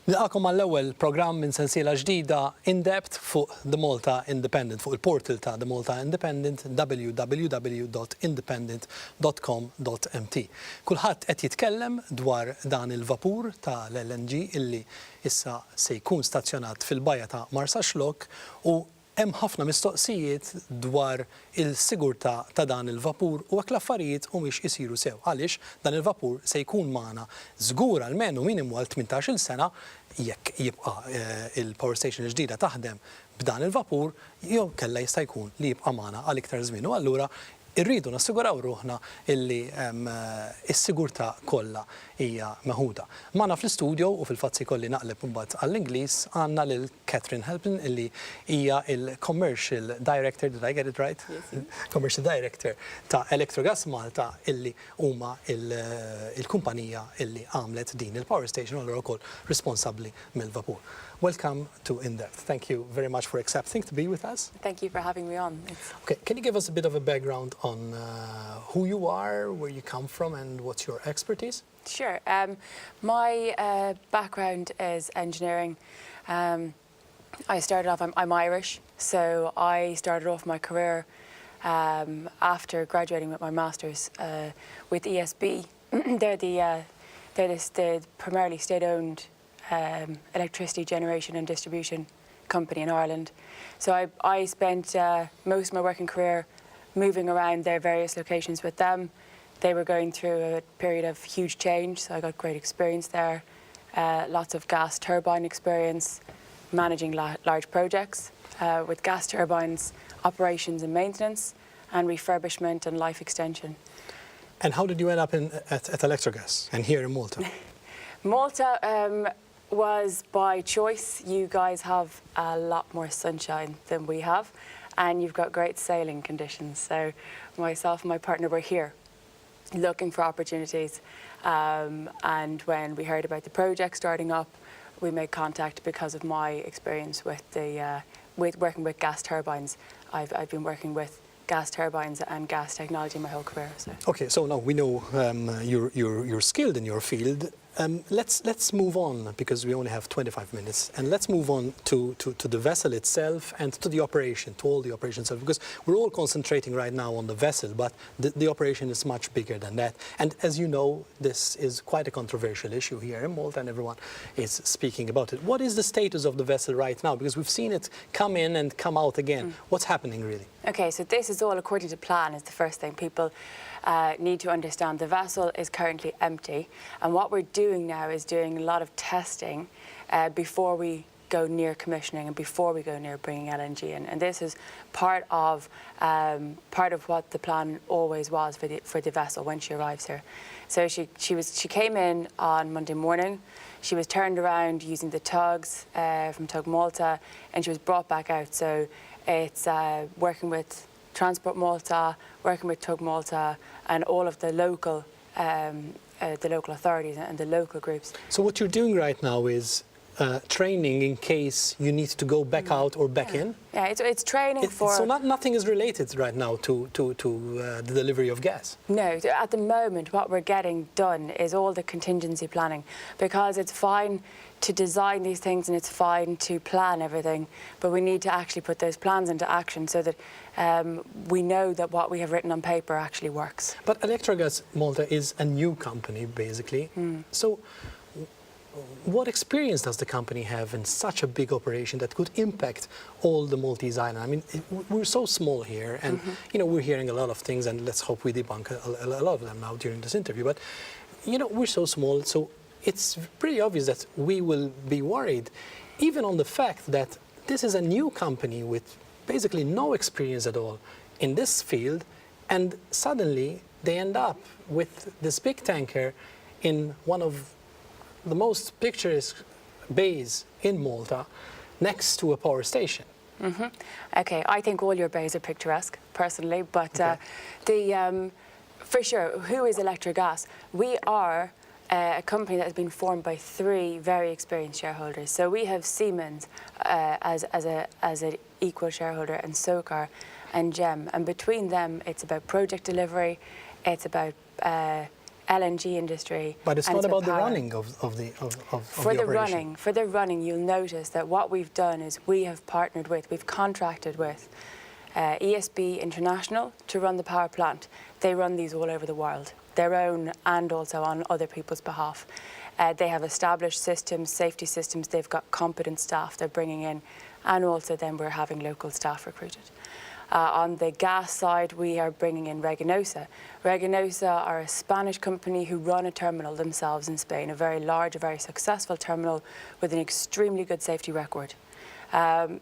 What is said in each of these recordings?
Nilqakom għall-ewwel programm minn sensiela ġdida INDEPTH fuq the Malta Independent, fuq il-portal ta' the Malta Independent www.independent.com.mt. Kulħadd qed jitkellem dwar dan il-vapur ta' l-LNG illi issa se jkun stazzjonat fil-bajja ta' Marsa Xlok u hemm ħafna mistoqsijiet dwar il-sigurtà ta' dan il-vapur u hekk l-affarijiet mhumiex isiru sew. Għaliex dan il-vapur se jkun magħna żgur almenu minimu għal 18-il sena jekk jibqa' il-power station ġdida taħdem b'dan il-vapur jew kellha jista' jkun li jibqa' magħna għal iktar żmien. U allura irridu nassiguraw ruħna illi is-sigurtà kollha hija meħuda. Magħna fl-istudio u fil-fatt se jkolli naqleb imbagħad għall-Ingliż għandna lil Catherine Halpin illi hija il-Commercial Director, did I get it right? Yes. Commercial Director ta' Electrogas Malta illi huma il-kumpanija illi għamlet din il-power station u allura wkoll responsabbli mill-vapur. Welcome to INDEPTH. Thank you very much for accepting to be with us. Thank you for having me on. Okay, can you give us a bit of a background on who you are, where you come from, and what's your expertise? Sure. My background is engineering. I started off, I'm Irish, so I started off my career after graduating with my master's with ESB. They're the primarily state-owned electricity generation and distribution company in Ireland. So I spent most of my working career moving around their various locations with them. They were going through a period of huge change, so I got great experience there. Lots of gas turbine experience, managing large projects with gas turbines, operations and maintenance, and refurbishment and life extension. And how did you end up at Electrogas and here in Malta? Malta was by choice. You guys have a lot more sunshine than we have, and you've got great sailing conditions. So myself and my partner were here looking for opportunities, and when we heard about the project starting up, we made contact because of my experience with working with gas turbines. I've been working with gas turbines and gas technology my whole career. So. Okay, so now we know you're skilled in your field. Let's move on, because we only have 25 minutes, and let's move on to the vessel itself and to the operation, to all the operations, because we're all concentrating right now on the vessel, but the operation is much bigger than that. And as you know, this is quite a controversial issue here in Malta, and everyone is speaking about it. What is the status of the vessel right now? Because we've seen it come in and come out again. What's happening really? Okay, so this is all according to plan, is the first thing. People need to understand the vessel is currently empty, and what we're doing now is doing a lot of testing before we go near commissioning and before we go near bringing LNG in. And this is part of what the plan always was for the vessel when she arrives here. So she came in on Monday morning. She was turned around using the tugs from Tug Malta, and she was brought back out. So it's working with Transport Malta, working with Tug Malta, and all of the local authorities and the local groups. So what you're doing right now is training in case you need to go back out or back in? Yeah, it's training for... So nothing is related right now to the delivery of gas? No, at the moment what we're getting done is all the contingency planning, because it's fine to design these things and it's fine to plan everything, but we need to actually put those plans into action so that we know that what we have written on paper actually works. But Electrogas Malta is a new company, basically. So what experience does the company have in such a big operation that could impact all the Maltese island? I mean, we're so small here, and you know, we're hearing a lot of things, and let's hope we debunk a lot of them now during this interview. But you know, we're so small, so it's pretty obvious that we will be worried, even on the fact that this is a new company with basically no experience at all in this field, and suddenly they end up with this big tanker in one of the most picturesque bays in Malta, next to a power station. Okay, I think all your bays are picturesque, personally, but for sure, who is Electrogas? We are a company that has been formed by 3 very experienced shareholders. So we have Siemens as an equal shareholder, and SOCAR and GEM, and between them it's about project delivery, it's about LNG industry. But it's and not to about the power. running of the operation. For the running, you'll notice that what we've done is we've contracted with ESB International to run the power plant. They run these all over the world, their own and also on other people's behalf. They have established systems, safety systems, they've got competent staff they're bringing in, and also then we're having local staff recruited. On the gas side, we are bringing in Redundancy. Redundancy are a Spanish company who run a terminal themselves in Spain, a very large, a very successful terminal with an extremely good safety record. And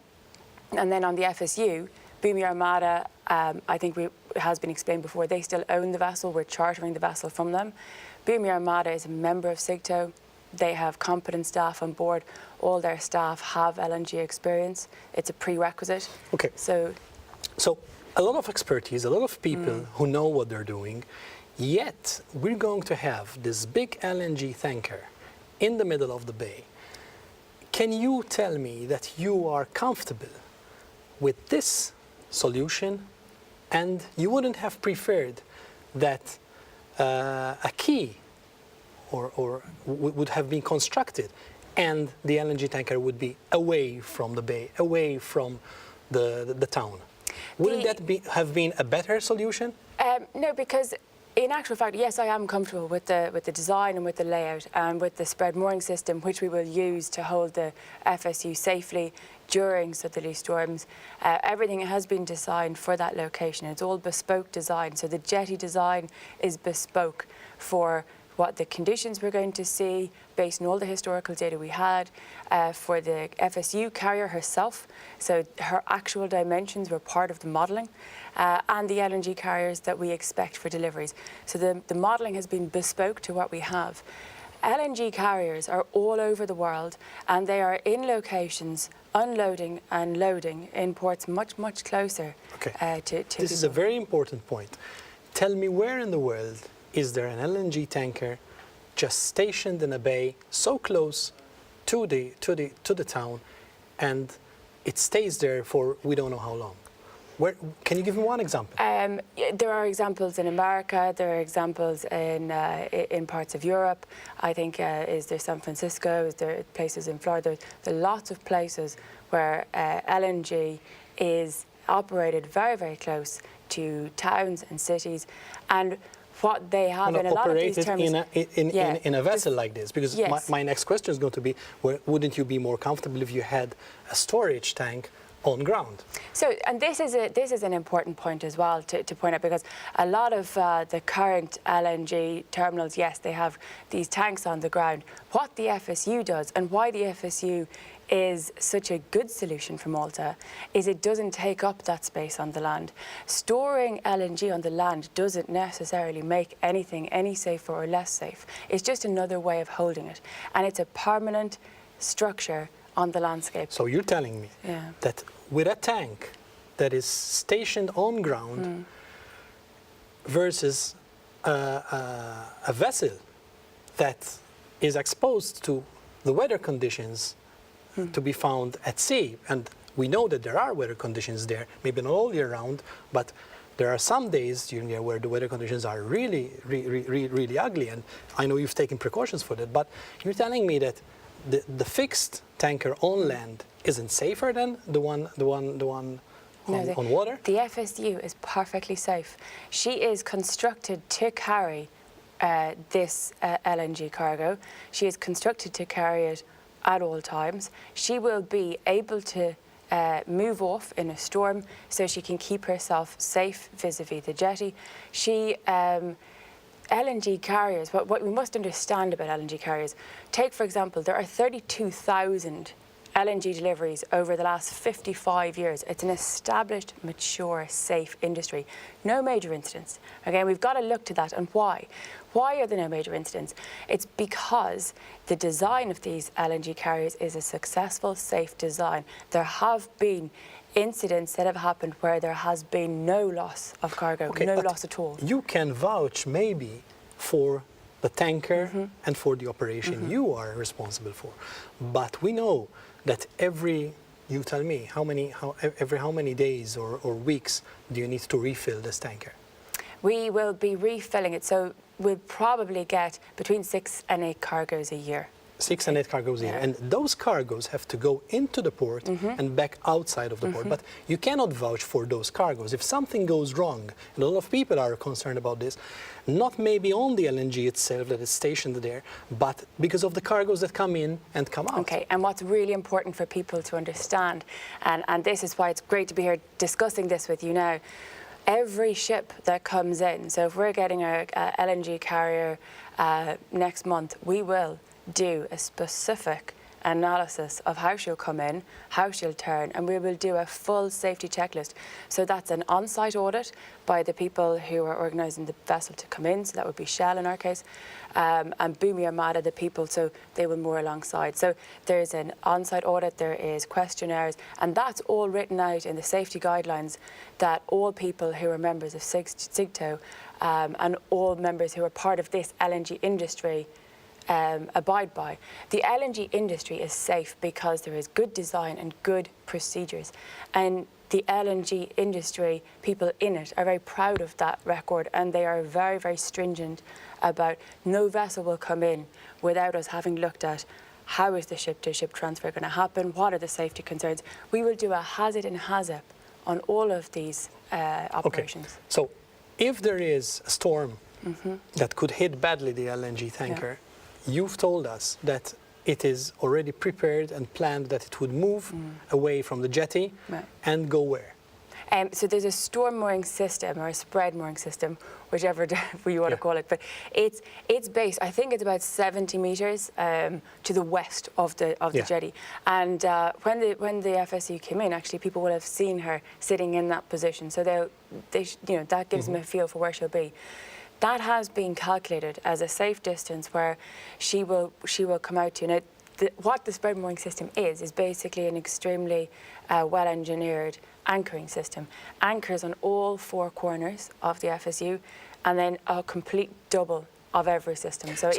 then on the FSU, Bumi Armada, I think it has been explained before, they still own the vessel. We're chartering the vessel from them. Bumi Armada is a member of SIGTO. They have competent staff on board. All their staff have LNG experience. It's a prerequisite. Okay. So a lot of expertise, a lot of people who know what they're doing, yet we're going to have this big LNG tanker in the middle of the bay. Can you tell me that you are comfortable with this solution and you wouldn't have preferred that a quay would have been constructed and the LNG tanker would be away from the bay, away from the town? Wouldn't that have been a better solution? No, because in actual fact, yes, I am comfortable with the design and with the layout and with the spread mooring system, which we will use to hold the FSU safely during southerly storms. Everything has been designed for that location. It's all bespoke design. So the jetty design is bespoke for what the conditions we're going to see based on all the historical data we had for the FSU carrier herself. So her actual dimensions were part of the modelling and the LNG carriers that we expect for deliveries. So the modelling has been bespoke to what we have. LNG carriers are all over the world and they are in locations unloading and loading in ports much, much closer to This is a very important point. Tell me, where in the world is there an LNG tanker just stationed in a bay so close to the town, and it stays there for we don't know how long? Where, can you give me one example? There are examples in America. There are examples in parts of Europe. I think is there San Francisco? Is there places in Florida? There are lots of places where LNG is operated very, very close to towns and cities, and what they have in a lot of these terminals, in a vessel like this, because my next question is going to be, wouldn't you be more comfortable if you had a storage tank on ground? So, and this is an important point as well to point out, because a lot of the current LNG terminals, yes, they have these tanks on the ground. What the FSU does, and why the FSU is such a good solution for Malta, is it doesn't take up that space on the land. Storing LNG on the land doesn't necessarily make anything any safer or less safe. It's just another way of holding it, and it's a permanent structure on the landscape. So you're telling me that with a tank that is stationed on ground versus a vessel that is exposed to the weather conditions to be found at sea, and we know that there are weather conditions there, maybe not all year round, but there are some days during the year where the weather conditions are really, really ugly, and I know you've taken precautions for that, but you're telling me that the fixed tanker on land isn't safer than the one on water? The FSU is perfectly safe. She is constructed to carry this LNG cargo. She is constructed to carry it at all times. She will be able to move off in a storm so she can keep herself safe vis-a-vis the jetty. LNG carriers, what we must understand about LNG carriers, take for example, there are 32,000 LNG deliveries over the last 55 years. It's an established, mature, safe industry. No major incidents. Again, we've got to look to that. And why? Why are there no major incidents? It's because the design of these LNG carriers is a successful, safe design. There have been incidents that have happened where there has been no loss of cargo, no loss at all. You can vouch maybe for the tanker and for the operation you are responsible for. But we know that you tell me, every how many days or weeks do you need to refill this tanker? We will be refilling it, so we'll probably get between 6 and 8 cargoes a year. 6 and 8 cargoes a year. Yeah. And those cargoes have to go into the port and back outside of the port. But you cannot vouch for those cargoes. If something goes wrong, and a lot of people are concerned about this, not maybe on the LNG itself that is stationed there, but because of the cargoes that come in and come out. Okay, and what's really important for people to understand, and this is why it's great to be here discussing this with you now, every ship that comes in, so if we're getting a LNG carrier next month, we will do a specific analysis of how she'll come in, how she'll turn, and we will do a full safety checklist. So that's an on-site audit by the people who are organising the vessel to come in, so that would be Shell in our case, and Bumi Armada, the people, so they will moor alongside. So there's an on-site audit, there is questionnaires, and that's all written out in the safety guidelines that all people who are members of SIGTO and all members who are part of this LNG industry abide by. The LNG industry is safe because there is good design and good procedures. And the LNG industry, people in it, are very proud of that record, and they are very, very stringent about no vessel will come in without us having looked at how is the ship-to-ship transfer going to happen, what are the safety concerns. We will do a hazard and HAZEP on all of these operations. Okay. So if there is a storm that could hit badly the LNG tanker, you've told us that it is already prepared and planned that it would move away from the jetty and go where? So there's a storm mooring system or a spread mooring system, whichever you want to call it. But it's based, I think it's about 70 metres to the west of the jetty. And when the FSU came in, actually people will have seen her sitting in that position. So that gives them a feel for where she'll be. That has been calculated as a safe distance where she will come out to. Now, what the spread mooring system is basically an extremely well-engineered anchoring system. Anchors on all 4 corners of the FSU, and then a complete double of every system. So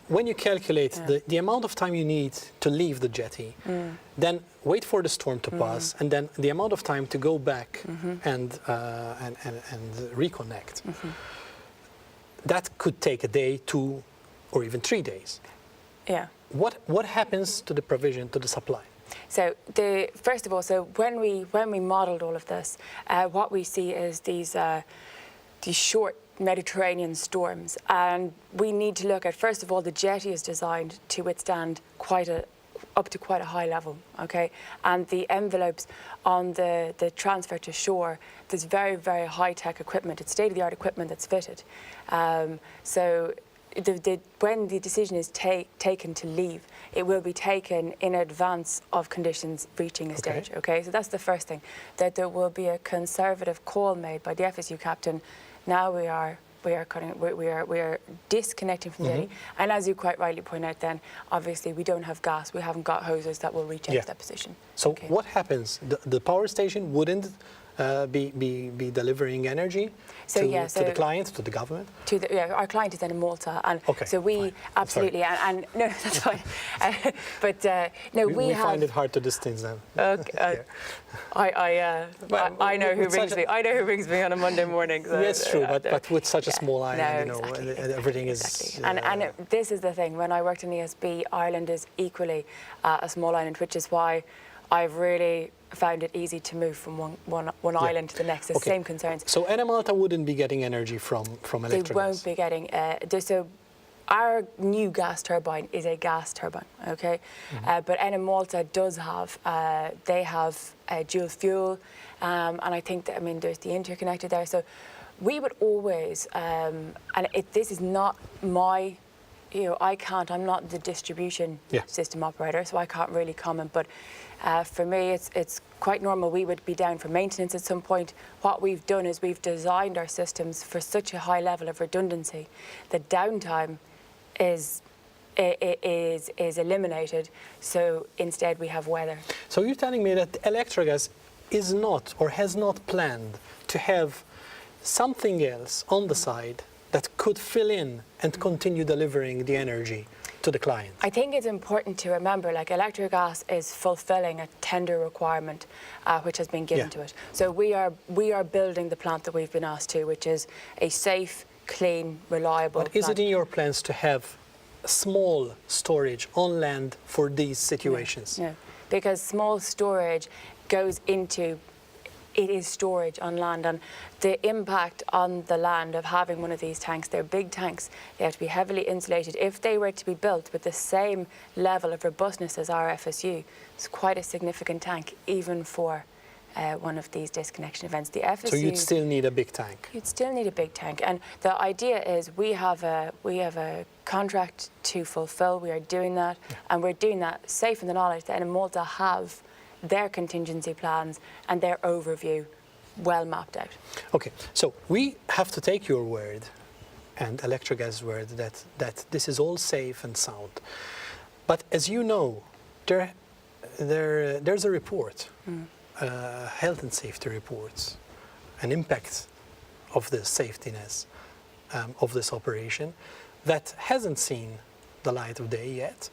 when you calculate the amount of time you need to leave the jetty, then wait for the storm to pass, and then the amount of time to go back and reconnect. That could take a day, 2, or even 3 days. Yeah. What happens to the provision, to the supply? So first of all, when we modelled all of this, what we see is these short Mediterranean storms, and we need to look at, first of all, the jetty is designed to withstand up to quite a high level, okay? And the envelopes on the transfer to shore, there's very, very high-tech equipment. It's state-of-the-art equipment that's fitted. So when the decision is taken to leave, it will be taken in advance of conditions reaching a stage, okay? So that's the first thing, that there will be a conservative call made by the FSU captain. Now we are disconnecting from the jetty, and as you quite rightly point out, then obviously we don't have gas. We haven't got hoses that will reach into that position. So what happens? The power station wouldn't be delivering energy to the client, to the government? Our client is then in Malta, and so we absolutely and no, that's fine. But no, we find it hard to distinguish them. Okay, I know who rings me. I know who rings me on a Monday morning. So, yes, true, but with such a small island, everything is. And this is the thing. When I worked in ESB, Ireland is equally a small island, which is why I've really found it easy to move from one island to the next. The same concerns. So Malta wouldn't be getting energy from electric They won't be getting. So our new gas turbine is a gas turbine, okay? But Malta does have. They have dual fuel, and I think that there's the interconnector there. So we would always, this is not my. I'm not the distribution system operator, so I can't really comment. But for me, it's quite normal. We would be down for maintenance at some point. What we've done is we've designed our systems for such a high level of redundancy that downtime is eliminated. So instead, we have weather. So you're telling me that Electrogas is not or has not planned to have something else on the side that could fill in and continue delivering the energy to the client? I think it's important to remember, like, Electrogas is fulfilling a tender requirement which has been given to it. So we are building the plant that we've been asked to, which is a safe, clean, reliable But is plant. it in your plans to have small storage on land for these situations? No, because small storage goes into, it is storage on land, and the impact on the land of having one of these tanks, they're big tanks, they have to be heavily insulated. If they were to be built with the same level of robustness as our FSU, it's quite a significant tank, even for one of these disconnection events. The FSU, So you'd still need a big tank? You'd still need a big tank, and the idea is we have a contract to fulfill. We are doing that, and we're doing that safe in the knowledge that Malta have their contingency plans and their overview well mapped out. Okay, so we have to take your word and Electrogas' word that this is all safe and sound. But as you know, there's a report, health and safety reports, an impact of the safetiness of this operation that hasn't seen the light of day yet.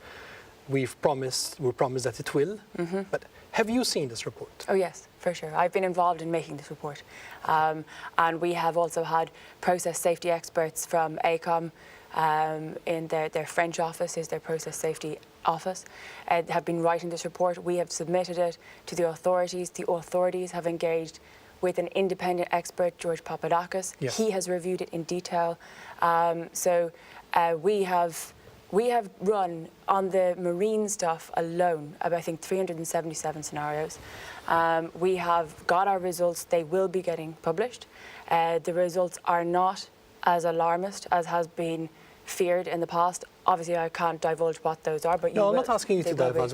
We promised that it will, but have you seen this report? Oh yes, for sure. I've been involved in making this report. And we have also had process safety experts from AECOM in their French office, is their process safety office, have been writing this report. We have submitted it to the authorities. The authorities have engaged with an independent expert, George Papadakis. Yes. He has reviewed it in detail. We have run on the marine stuff alone about, I think, 377 scenarios. We have got our results. They will be getting published. The results are not as alarmist as has been feared in the past. Obviously, I can't divulge what those are, but no, I'm not asking you to divulge.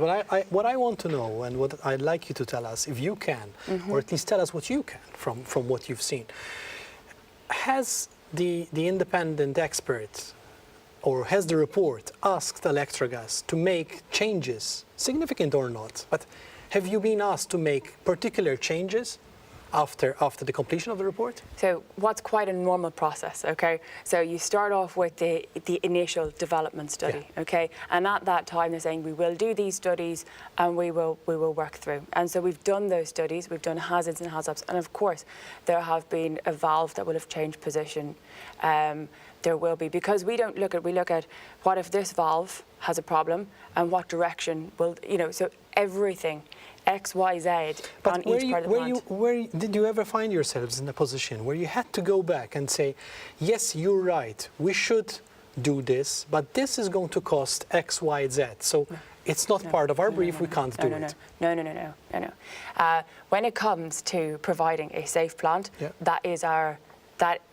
What I want to know, and what I'd like you to tell us, if you can, or at least tell us what you can from what you've seen. Has the independent expert, or has the report asked Electrogas to make changes, significant or not, but have you been asked to make particular changes after the completion of the report? So what's quite a normal process, okay? So you start off with the initial development study, okay? And at that time they're saying we will do these studies and we will work through. And so we've done those studies, we've done hazards and hazards, and of course there have been a valve that will have changed position. There will be, because we look at what if this valve has a problem and what direction will, so everything, X, Y, Z on each part of the plant. Did you ever find yourselves in a position where you had to go back and say, yes, you're right, we should do this, but this is going to cost X, Y, Z, so it's not part of our brief, we can't do it. No. When it comes to providing a safe plant, that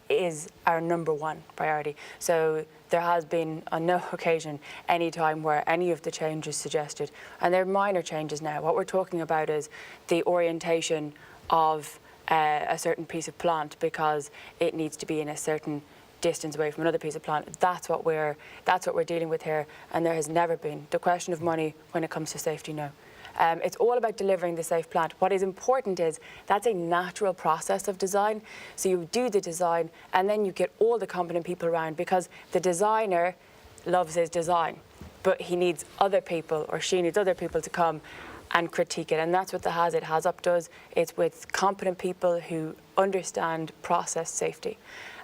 is our number one priority. So there has been on no occasion any time where any of the changes suggested, and they're minor changes now. What we're talking about is the orientation of a certain piece of plant because it needs to be in a certain distance away from another piece of plant. That's what we're dealing with here, and there has never been the question of money when it comes to safety. No. It's all about delivering the safe plant. What is important is that's a natural process of design. So you do the design and then you get all the competent people around, because the designer loves his design, but he needs other people, or she needs other people to come and critique it. And that's what the HAZUP does. It's with competent people who understand process safety.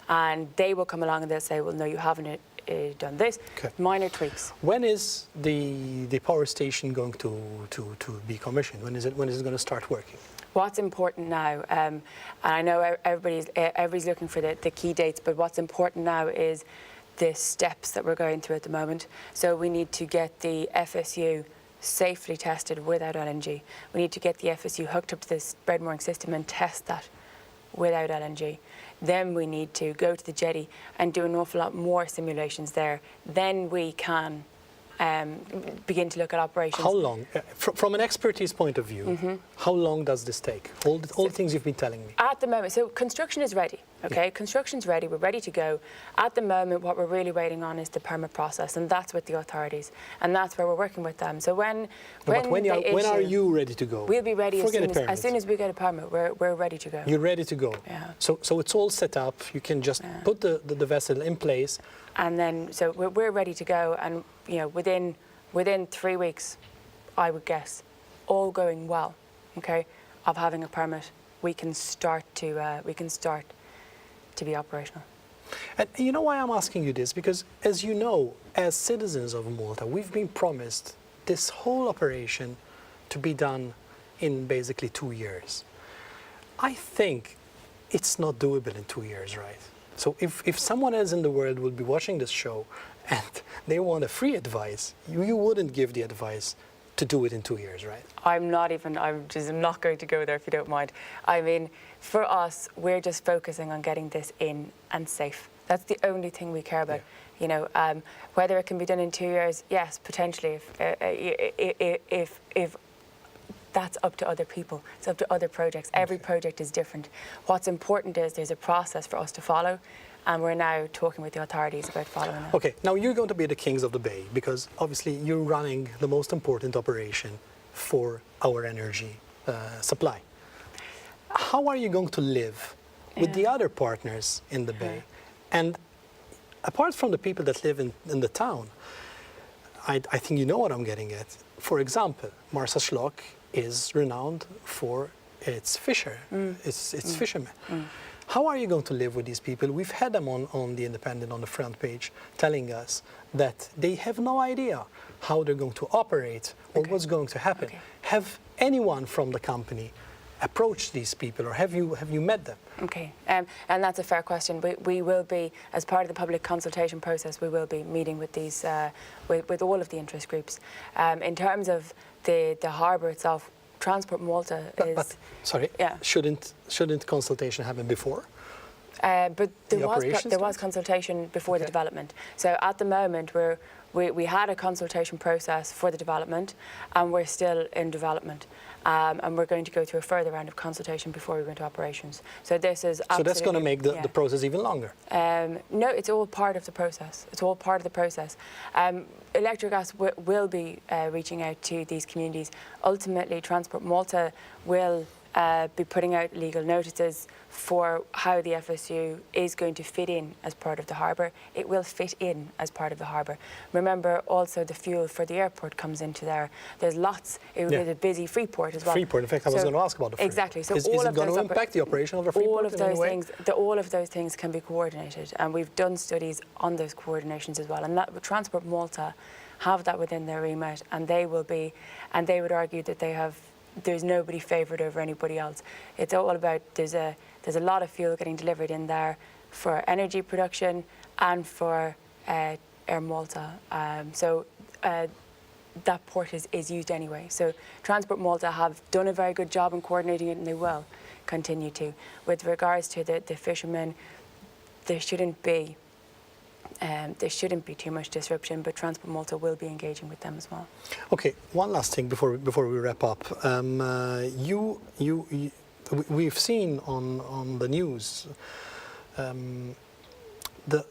And they will come along and they'll say, well, no, you haven't done this. Minor tweaks. When is the power station going to be commissioned? When is it going to start working? What's important now, and I know everybody's looking for the key dates, but what's important now is the steps that we're going through at the moment. So we need to get the FSU safely tested without LNG. We need to get the FSU hooked up to this spread mooring system and test that without LNG. Then we need to go to the jetty and do an awful lot more simulations there. Then we can begin to look at operations. How long, from an expertise point of view, how long does this take? All the things you've been telling me. At the moment, so construction is ready, okay? Construction's ready, we're ready to go. At the moment, what we're really waiting on is the permit process, and that's with the authorities, and that's where we're working with them. So when are you ready to go? We'll be ready as soon as we get a permit. We're ready to go. You're ready to go. Yeah. So it's all set up. You can just put the vessel in place. And then, so we're ready to go. And, you know, within 3 weeks, I would guess, all going well, okay, of having a permit, we can start to be operational. And you know why I'm asking you this? Because as you know, as citizens of Malta, we've been promised this whole operation to be done in basically 2 years. I think it's not doable in 2 years, right? So if someone else in the world will be watching this show and they want a free advice, you wouldn't give the advice to do it in 2 years, right? I'm not going to go there if you don't mind. I mean, for us, we're just focusing on getting this in and safe. That's the only thing we care about. Yeah. You know, whether it can be done in 2 years, yes, potentially. If that's up to other people, it's up to other projects. Every project is different. What's important is there's a process for us to follow, and we're now talking with the authorities about following that. Okay, now you're going to be the kings of the bay, because obviously you're running the most important operation for our energy supply. How are you going to live with the other partners in the bay? And apart from the people that live in the town, I think you know what I'm getting at. For example, Marsaxlokk is renowned for its its fishermen. How are you going to live with these people? We've had them on the Independent on the front page telling us that they have no idea how they're going to operate or what's going to happen. Have anyone from the company approached these people, or have you met them? Okay, and that's a fair question. We will be, as part of the public consultation process, we will be meeting with these with all of the interest groups. In terms of the harbour itself, Transport Malta is. But sorry, shouldn't consultation happen before? But there was consultation before the development. So at the moment we had a consultation process for the development, and we're still in development. And we're going to go through a further round of consultation before we go into operations. So this is so that's going to make the process even longer? No, it's all part of the process. It's all part of the process. Electrogas will be reaching out to these communities. Ultimately, Transport Malta will be putting out legal notices for how the FSU is going to fit in as part of the harbour. It will fit in as part of the harbour. Remember, also the fuel for the airport comes into there. There's lots. It was a busy Freeport as well. Freeport. In fact, I was going to ask about the Freeport. Exactly. So is it going to impact the operation of a Freeport? All of those things can be coordinated, and we've done studies on those coordinations as well. And that Transport Malta have that within their remit, and they would argue that there's nobody favoured over anybody else. It's all about there's a lot of fuel getting delivered in there for energy production and for Air Malta. So that port is used anyway. So Transport Malta have done a very good job in coordinating it, and they will continue to. With regards to the fishermen, there shouldn't be too much disruption, but Transport Malta will be engaging with them as well. Okay, one last thing before we wrap up. We've seen on the news the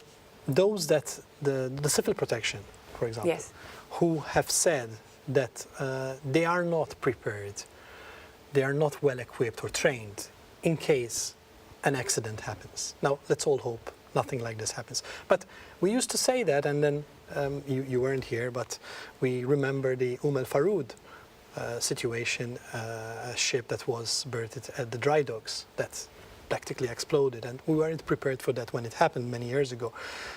civil protection, for example, who have said that they are not prepared, they are not well equipped or trained in case an accident happens. Now, let's all hope nothing like this happens. But we used to say that, and then you weren't here, but we remember the El Faroud situation, a ship that was berthed at the dry docks that practically exploded, and we weren't prepared for that when it happened many years ago.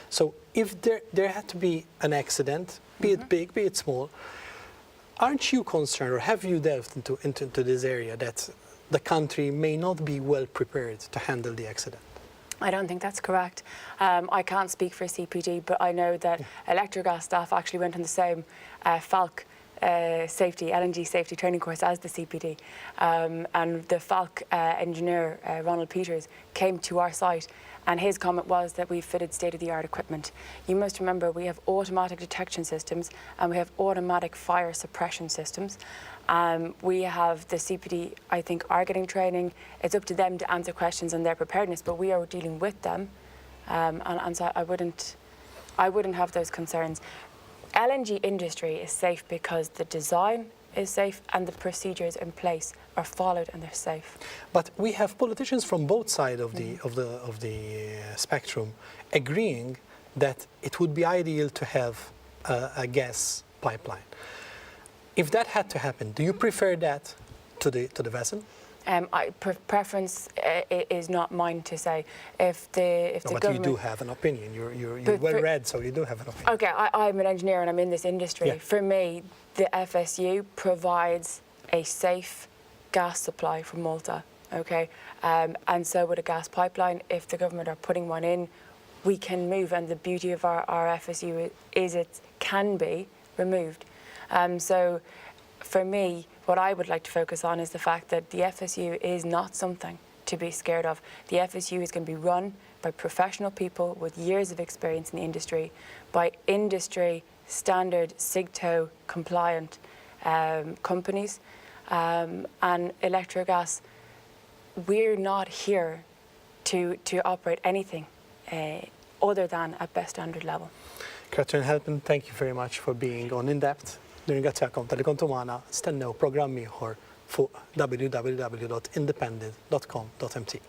So if there had to be an accident, be it big, be it small, aren't you concerned, or have you delved into this area, that the country may not be well prepared to handle the accident? I don't think that's correct. I can't speak for CPD, but I know that Electrogas staff actually went on the same FALC LNG safety training course as the CPD. And the FALC engineer, Ronald Peters, came to our site, and his comment was that we fitted state-of-the-art equipment. You must remember, we have automatic detection systems and we have automatic fire suppression systems. We have the CPD, I think, are getting training. It's up to them to answer questions on their preparedness, but we are dealing with them. And so I wouldn't have those concerns. LNG industry is safe because the design is safe and the procedures in place are followed and they're safe. But we have politicians from both sides of the spectrum agreeing that it would be ideal to have a gas pipeline. If that had to happen, do you prefer that to the vessel? Preference is not mine to say. If the No, but government, you do have an opinion. You're But well for- read, so you do have an opinion. Okay, I'm an engineer and I'm in this industry. Yeah. For me, the FSU provides a safe gas supply for Malta. Okay, and so with a gas pipeline, if the government are putting one in, we can move. And the beauty of our FSU is it can be removed. So for me, what I would like to focus on is the fact that the FSU is not something to be scared of. The FSU is going to be run by professional people with years of experience in the industry, by industry standard SIGTO compliant companies, and electrogas. We're not here to operate anything other than at best standard level. Catherine Halpin, thank you very much for being on INDEPTH. Nirringrazzjakom tal-li kontu magħna, stennew programm ieħor fuq www.independent.com.mt.